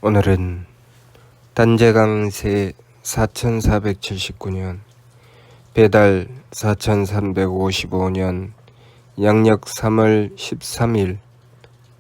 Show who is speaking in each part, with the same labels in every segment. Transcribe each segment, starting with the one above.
Speaker 1: 오늘은 단재강세 4479년, 배달 4355년, 양력 3월 13일,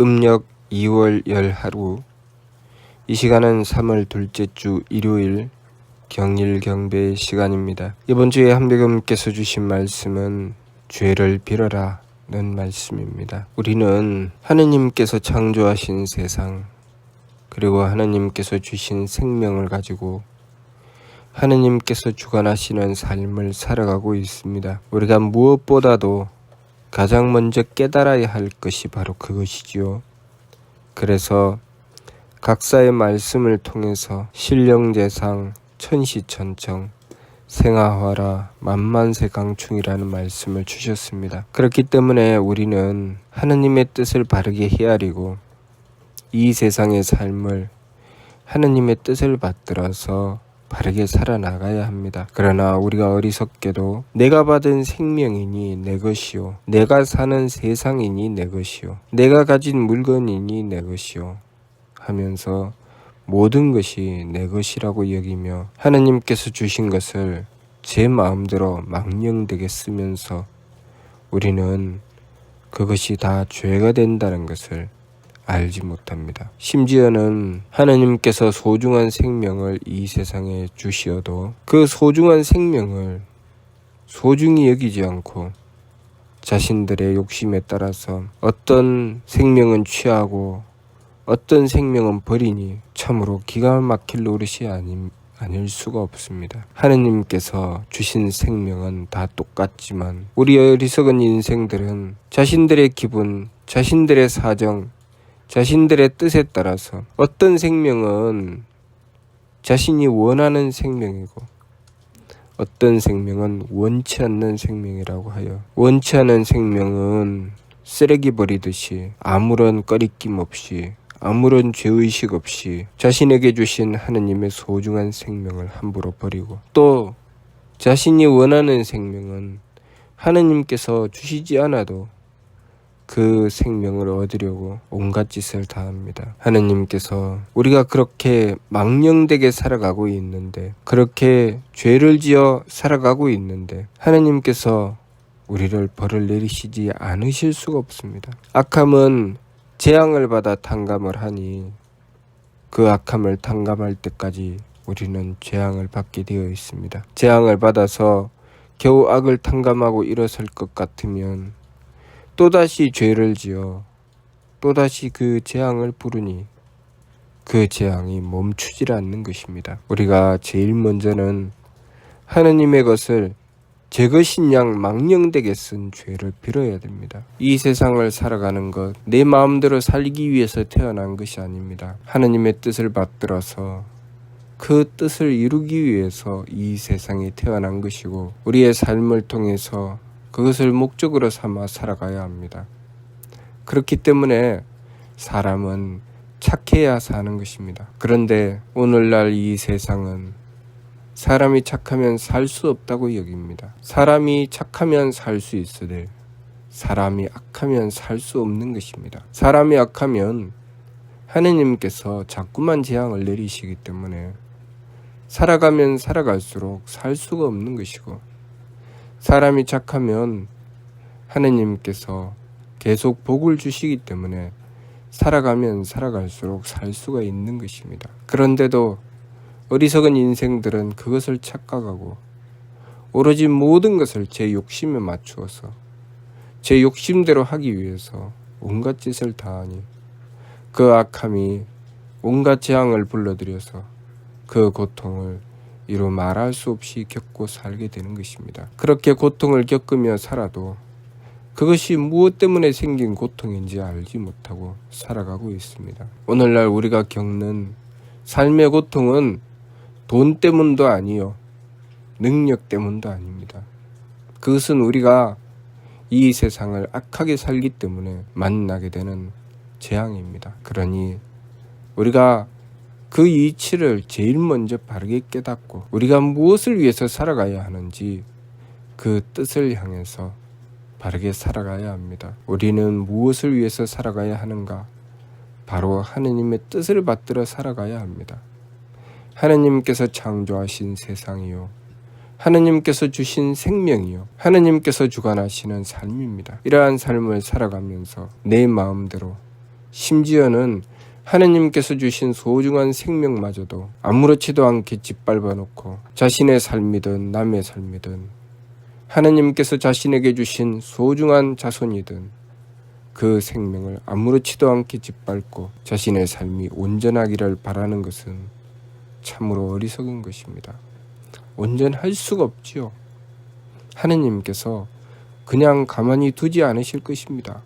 Speaker 1: 음력 2월 10하루, 이 시간은 3월 둘째 주 일요일 경일 경배의 시간입니다. 이번 주에 한백음께서 주신 말씀은 죄를 빌어라 는 말씀입니다. 우리는 하느님께서 창조하신 세상, 그리고 하느님께서 주신 생명을 가지고 하느님께서 주관하시는 삶을 살아가고 있습니다. 우리가 무엇보다도 가장 먼저 깨달아야 할 것이 바로 그것이지요. 그래서 각사의 말씀을 통해서 신령제상, 천시천청, 생아화라, 만만세 강충이라는 말씀을 주셨습니다. 그렇기 때문에 우리는 하느님의 뜻을 바르게 헤아리고 이 세상의 삶을 하느님의 뜻을 받들어서 바르게 살아나가야 합니다. 그러나 우리가 어리석게도 내가 받은 생명이니 내 것이요, 내가 사는 세상이니 내 것이요, 내가 가진 물건이니 내 것이요 하면서 모든 것이 내 것이라고 여기며 하느님께서 주신 것을 제 마음대로 망령되게 쓰면서 우리는 그것이 다 죄가 된다는 것을 알지 못합니다. 심지어는 하느님께서 소중한 생명을 이 세상에 주시어도 그 소중한 생명을 소중히 여기지 않고 자신들의 욕심에 따라서 어떤 생명은 취하고 어떤 생명은 버리니 참으로 기가 막힐 노릇이 아닐 수가 없습니다. 하느님께서 주신 생명은 다 똑같지만 우리 어리석은 인생들은 자신들의 기분, 자신들의 사정, 자신들의 뜻에 따라서 어떤 생명은 자신이 원하는 생명이고 어떤 생명은 원치 않는 생명이라고 하여 원치 않은 생명은 쓰레기 버리듯이 아무런 꺼리낌 없이 아무런 죄의식 없이 자신에게 주신 하느님의 소중한 생명을 함부로 버리고 또 자신이 원하는 생명은 하느님께서 주시지 않아도 그 생명을 얻으려고 온갖 짓을 다 합니다. 하느님께서 우리가 그렇게 망령되게 살아가고 있는데, 그렇게 죄를 지어 살아가고 있는데 하느님께서 우리를 벌을 내리시지 않으실 수가 없습니다. 악함은 재앙을 받아 탕감을 하니 그 악함을 탕감할 때까지 우리는 재앙을 받게 되어 있습니다. 재앙을 받아서 겨우 악을 탕감하고 일어설 것 같으면 또다시 죄를 지어 또다시 그 재앙을 부르니 그 재앙이 멈추질 않는 것입니다. 우리가 제일 먼저는 하느님의 것을 제 것인 양 망령되게 쓴 죄를 빌어야 됩니다. 이 세상을 살아가는 것, 내 마음대로 살기 위해서 태어난 것이 아닙니다. 하느님의 뜻을 받들어서 그 뜻을 이루기 위해서 이 세상에 태어난 것이고 우리의 삶을 통해서 그것을 목적으로 삼아 살아가야 합니다. 그렇기 때문에 사람은 착해야 사는 것입니다. 그런데 오늘날 이 세상은 사람이 착하면 살 수 없다고 여깁니다. 사람이 착하면 살 수 있으되 사람이 악하면 살 수 없는 것입니다. 사람이 악하면 하느님께서 자꾸만 재앙을 내리시기 때문에 살아가면 살아갈수록 살 수가 없는 것이고 사람이 착하면 하느님께서 계속 복을 주시기 때문에 살아가면 살아갈수록 살 수가 있는 것입니다. 그런데도 어리석은 인생들은 그것을 착각하고 오로지 모든 것을 제 욕심에 맞추어서 제 욕심대로 하기 위해서 온갖 짓을 다하니 그 악함이 온갖 재앙을 불러들여서 그 고통을 이루 말할 수 없이 겪고 살게 되는 것입니다. 그렇게 고통을 겪으며 살아도 그것이 무엇 때문에 생긴 고통인지 알지 못하고 살아가고 있습니다. 오늘날 우리가 겪는 삶의 고통은 돈 때문도 아니요, 능력 때문도 아닙니다. 그것은 우리가 이 세상을 악하게 살기 때문에 만나게 되는 재앙입니다. 그러니 우리가 그 이치를 제일 먼저 바르게 깨닫고 우리가 무엇을 위해서 살아가야 하는지 그 뜻을 향해서 바르게 살아가야 합니다. 우리는 무엇을 위해서 살아가야 하는가? 바로 하느님의 뜻을 받들어 살아가야 합니다. 하느님께서 창조하신 세상이요, 하느님께서 주신 생명이요, 하느님께서 주관하시는 삶입니다. 이러한 삶을 살아가면서 내 마음대로, 심지어는 하느님께서 주신 소중한 생명마저도 아무렇지도 않게 짓밟아 놓고 자신의 삶이든 남의 삶이든 하느님께서 자신에게 주신 소중한 자손이든 그 생명을 아무렇지도 않게 짓밟고 자신의 삶이 온전하기를 바라는 것은 참으로 어리석은 것입니다. 온전할 수가 없지요. 하느님께서 그냥 가만히 두지 않으실 것입니다.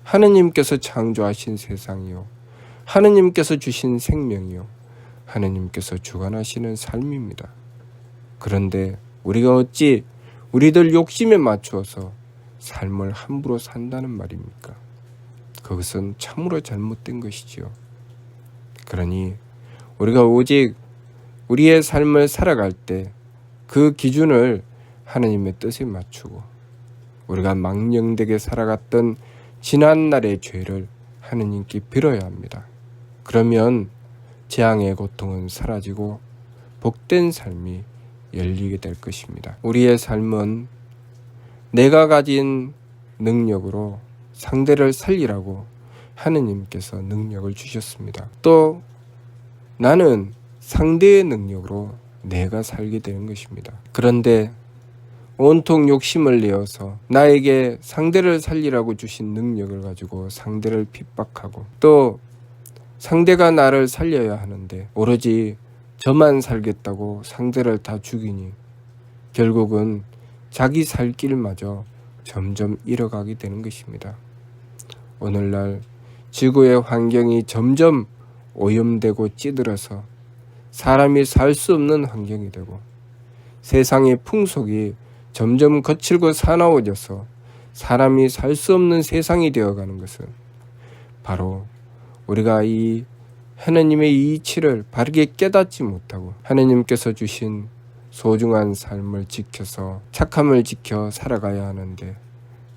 Speaker 1: 하느님께서 창조하신 세상이요, 하느님께서 주신 생명이요, 하느님께서 주관하시는 삶입니다. 그런데 우리가 어찌 우리들 욕심에 맞추어서 삶을 함부로 산다는 말입니까? 그것은 참으로 잘못된 것이지요. 그러니 우리가 오직 우리의 삶을 살아갈 때 그 기준을 하느님의 뜻에 맞추고 우리가 망령되게 살아갔던 지난날의 죄를 하느님께 빌어야 합니다. 그러면 재앙의 고통은 사라지고 복된 삶이 열리게 될 것입니다. 우리의 삶은 내가 가진 능력으로 상대를 살리라고 하느님께서 능력을 주셨습니다. 또 나는 상대의 능력으로 내가 살게 되는 것입니다. 그런데 온통 욕심을 내어서 나에게 상대를 살리라고 주신 능력을 가지고 상대를 핍박하고 또 상대가 나를 살려야 하는데 오로지 저만 살겠다고 상대를 다 죽이니 결국은 자기 살 길마저 점점 잃어가게 되는 것입니다. 오늘날 지구의 환경이 점점 오염되고 찌들어서 사람이 살 수 없는 환경이 되고 세상의 풍속이 점점 거칠고 사나워져서 사람이 살 수 없는 세상이 되어가는 것은 바로 우리가 이 하느님의 이치를 바르게 깨닫지 못하고 하느님께서 주신 소중한 삶을 지켜서 착함을 지켜 살아가야 하는데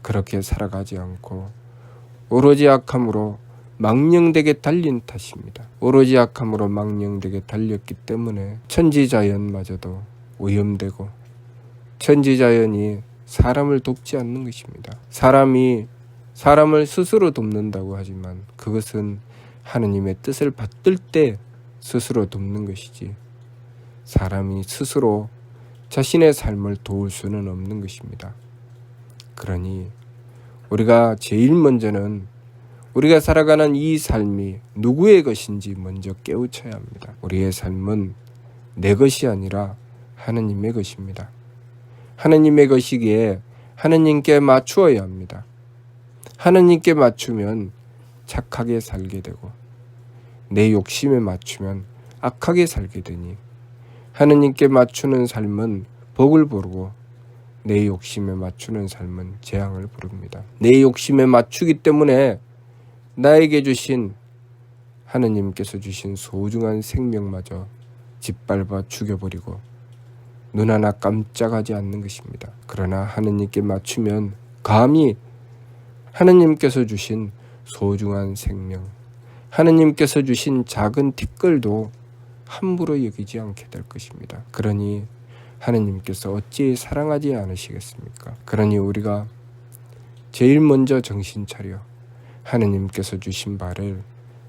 Speaker 1: 그렇게 살아가지 않고 오로지 악함으로 망령되게 달린 탓입니다. 오로지 악함으로 망령되게 달렸기 때문에 천지자연마저도 오염되고 천지자연이 사람을 돕지 않는 것입니다. 사람이 사람을 스스로 돕는다고 하지만 그것은 하느님의 뜻을 받들 때 스스로 돕는 것이지 사람이 스스로 자신의 삶을 도울 수는 없는 것입니다. 그러니 우리가 제일 먼저는 우리가 살아가는 이 삶이 누구의 것인지 먼저 깨우쳐야 합니다. 우리의 삶은 내 것이 아니라 하느님의 것입니다. 하느님의 것이기에 하느님께 맞추어야 합니다. 하느님께 맞추면 착하게 살게 되고 내 욕심에 맞추면 악하게 살게 되니 하느님께 맞추는 삶은 복을 부르고 내 욕심에 맞추는 삶은 재앙을 부릅니다. 내 욕심에 맞추기 때문에 나에게 주신 하느님께서 주신 소중한 생명마저 짓밟아 죽여버리고 눈 하나 깜짝하지 않는 것입니다. 그러나 하느님께 맞추면 감히 하느님께서 주신 소중한 생명, 하느님께서 주신 작은 티끌도 함부로 여기지 않게 될 것입니다. 그러니 하느님께서 어찌 사랑하지 않으시겠습니까? 그러니 우리가 제일 먼저 정신 차려 하느님께서 주신 바를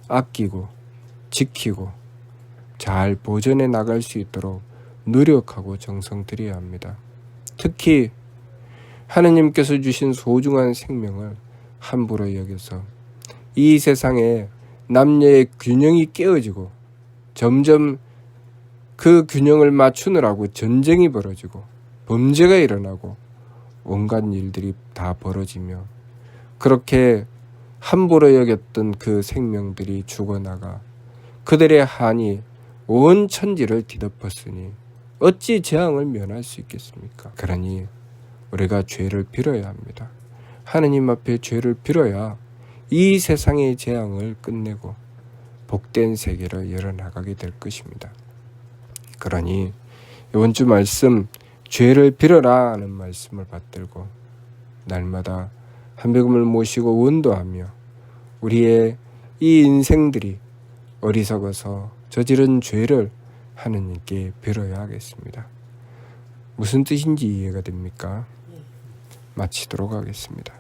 Speaker 1: 아끼고 지키고 잘 보존해 나갈 수 있도록 노력하고 정성 들여야 합니다. 특히 하느님께서 주신 소중한 생명을 함부로 여겨서 이 세상에 남녀의 균형이 깨어지고 점점 그 균형을 맞추느라고 전쟁이 벌어지고 범죄가 일어나고 온갖 일들이 다 벌어지며 그렇게 함부로 여겼던 그 생명들이 죽어나가 그들의 한이 온 천지를 뒤덮었으니 어찌 재앙을 면할 수 있겠습니까? 그러니 우리가 죄를 빌어야 합니다. 하느님 앞에 죄를 빌어야 이 세상의 재앙을 끝내고 복된 세계를 열어나가게 될 것입니다. 그러니 이번 주 말씀 죄를 빌어라 하는 말씀을 받들고 날마다 한백음을 모시고 원도하며 우리의 이 인생들이 어리석어서 저지른 죄를 하느님께 빌어야 하겠습니다. 무슨 뜻인지 이해가 됩니까? 마치도록 하겠습니다.